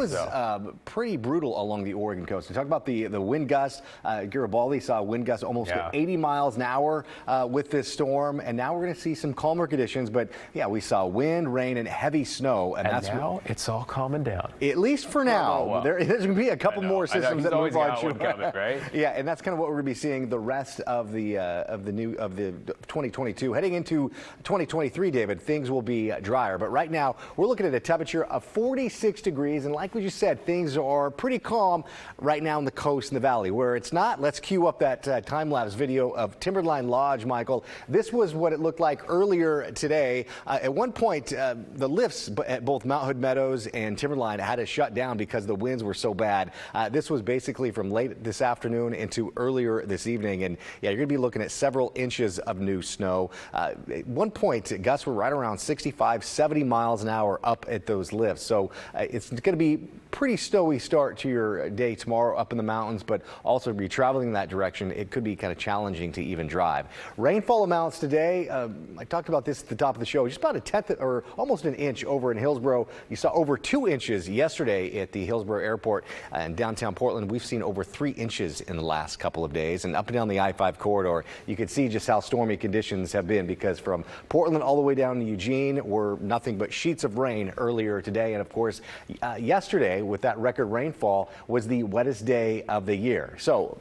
was pretty brutal along the Oregon coast. We talked about the wind gusts. Garibaldi saw wind gusts almost 80 miles an hour with this storm, and now we're going to see some calmer conditions. But yeah, we saw wind, rain, and heavy snow, and that's now it's all calming down. At least for now. There's going to be a couple more systems that move on. Right? Yeah, and that's kind of what we're going to be seeing the rest of the 2022. Heading into 2023, David, things will be drier. But right now, we're looking at a temperature of 46 degrees. And like we just said, things are pretty calm right now on the coast and the valley. Where it's not, let's cue up that time-lapse video of Timberline Lodge, Michael. This was what it looked like earlier today. At one point, the lifts at both Mount Hood Meadows and Timberline had to shut down because the winds were so bad. This was basically from late this afternoon into earlier this evening. And yeah, you're going to be looking at several inches of new snow. At one point, gusts were right around 65, 70 miles an hour up at those lifts. So it's going to be pretty snowy start to your day tomorrow up in the mountains, but also be traveling in that direction. It could be kind of challenging to even drive. Rainfall amounts today, I talked about this at the top of the show, just about a tenth or almost an inch over in Hillsboro. You saw over 2 inches yesterday at the Hillsboro Airport in downtown Portland. We've seen over 3 inches in the last couple of days, and up and down the I-5 corridor, you can see just how stormy conditions have been, because from Portland all the way down to Eugene were nothing but sheets of rain earlier today. And of course, yesterday with that record rainfall was the wettest day of the year. So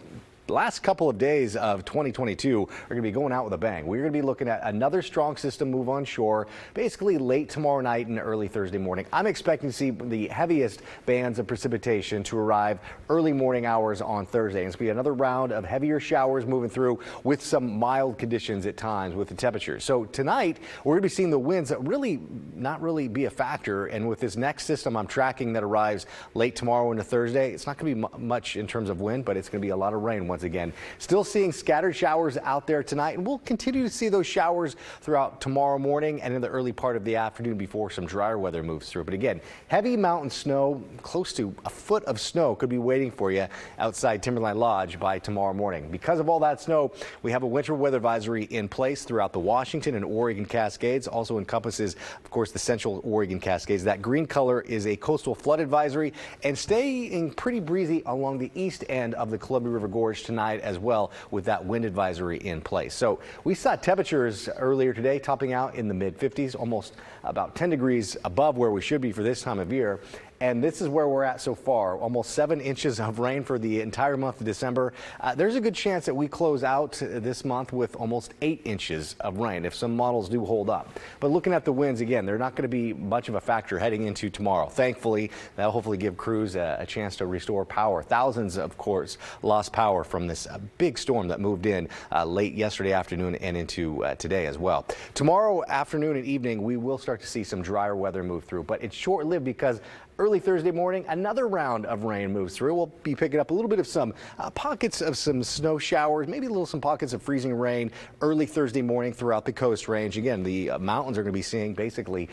the last couple of days of 2022 are going to be going out with a bang. We're going to be looking at another strong system move on shore, basically late tomorrow night and early Thursday morning. I'm expecting to see the heaviest bands of precipitation to arrive early morning hours on Thursday. And it's going to be another round of heavier showers moving through with some mild conditions at times with the temperatures. So tonight, we're going to be seeing the winds that really not really be a factor. And with this next system I'm tracking that arrives late tomorrow into Thursday, it's not going to be much in terms of wind, but it's going to be a lot of rain once again. Still seeing scattered showers out there tonight, and we'll continue to see those showers throughout tomorrow morning and in the early part of the afternoon before some drier weather moves through. But again, heavy mountain snow, close to a foot of snow could be waiting for you outside Timberline Lodge by tomorrow morning. Because of all that snow, we have a winter weather advisory in place throughout the Washington and Oregon Cascades. Also encompasses, of course, the central Oregon Cascades. That green color is a coastal flood advisory, and staying pretty breezy along the east end of the Columbia River Gorge tonight as well, with that wind advisory in place. So we saw temperatures earlier today topping out in the mid 50s, almost about 10 degrees above where we should be for this time of year. And this is where we're at so far, almost 7 inches of rain for the entire month of December. There's a good chance that we close out this month with almost 8 inches of rain if some models do hold up. But looking at the winds, again, they're not going to be much of a factor heading into tomorrow. Thankfully, that'll hopefully give crews a chance to restore power. Thousands, of course, lost power from this big storm that moved in late yesterday afternoon and into today as well. Tomorrow afternoon and evening, we will start to see some drier weather move through, but it's short-lived because early Thursday morning, another round of rain moves through. We'll be picking up a little bit of some pockets of some snow showers, maybe some pockets of freezing rain early Thursday morning throughout the Coast Range. Again, the mountains are going to be seeing basically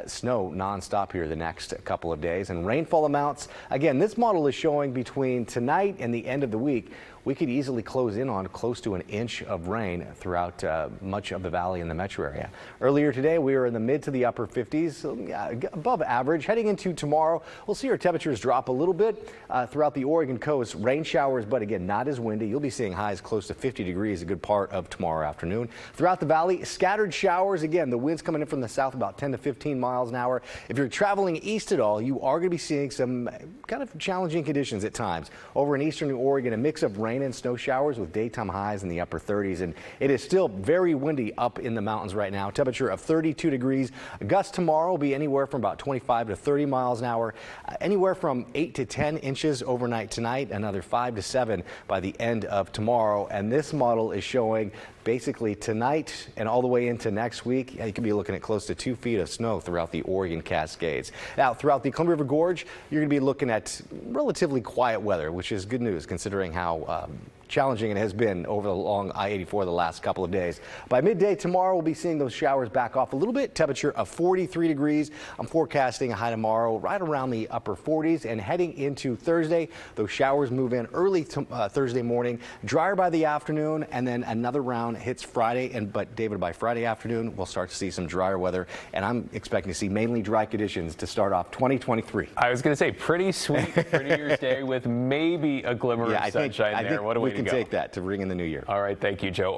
snow nonstop here the next couple of days. And rainfall amounts, again, this model is showing between tonight and the end of the week, we could easily close in on close to an inch of rain throughout much of the valley and the metro area. Earlier today, we were in the mid to the upper 50s, so, above average. Heading into tomorrow, we'll see our temperatures drop a little bit throughout the Oregon coast. Rain showers, but again, not as windy. You'll be seeing highs close to 50 degrees a good part of tomorrow afternoon. Throughout the valley, scattered showers. Again, the winds coming in from the south about 10 to 15 miles an hour. If you're traveling east at all, you are going to be seeing some kind of challenging conditions at times. Over in eastern Oregon, a mix of rain and snow showers with daytime highs in the upper 30s, and it is still very windy up in the mountains right now. Temperature of 32 degrees. Gusts tomorrow will be anywhere from about 25 to 30 miles an hour, anywhere from 8 to 10 inches overnight tonight, another 5 to 7 by the end of tomorrow. And this model is showing basically tonight and all the way into next week, you could be looking at close to 2 feet of snow throughout the Oregon Cascades. Now, throughout the Columbia River Gorge, you're going to be looking at relatively quiet weather, which is good news considering how challenging it has been over the long I-84 the last couple of days. By midday tomorrow, we'll be seeing those showers back off a little bit. Temperature of 43 degrees. I'm forecasting a high tomorrow right around the upper 40s, and heading into Thursday, those showers move in early Thursday morning, drier by the afternoon, and then another round hits Friday, but David, by Friday afternoon, we'll start to see some drier weather, and I'm expecting to see mainly dry conditions to start off 2023. I was going to say, pretty sweet for New Year's Day with maybe a glimmer of sunshine there. What a way to go. We can take that to ring in the new year. All right, thank you, Joe.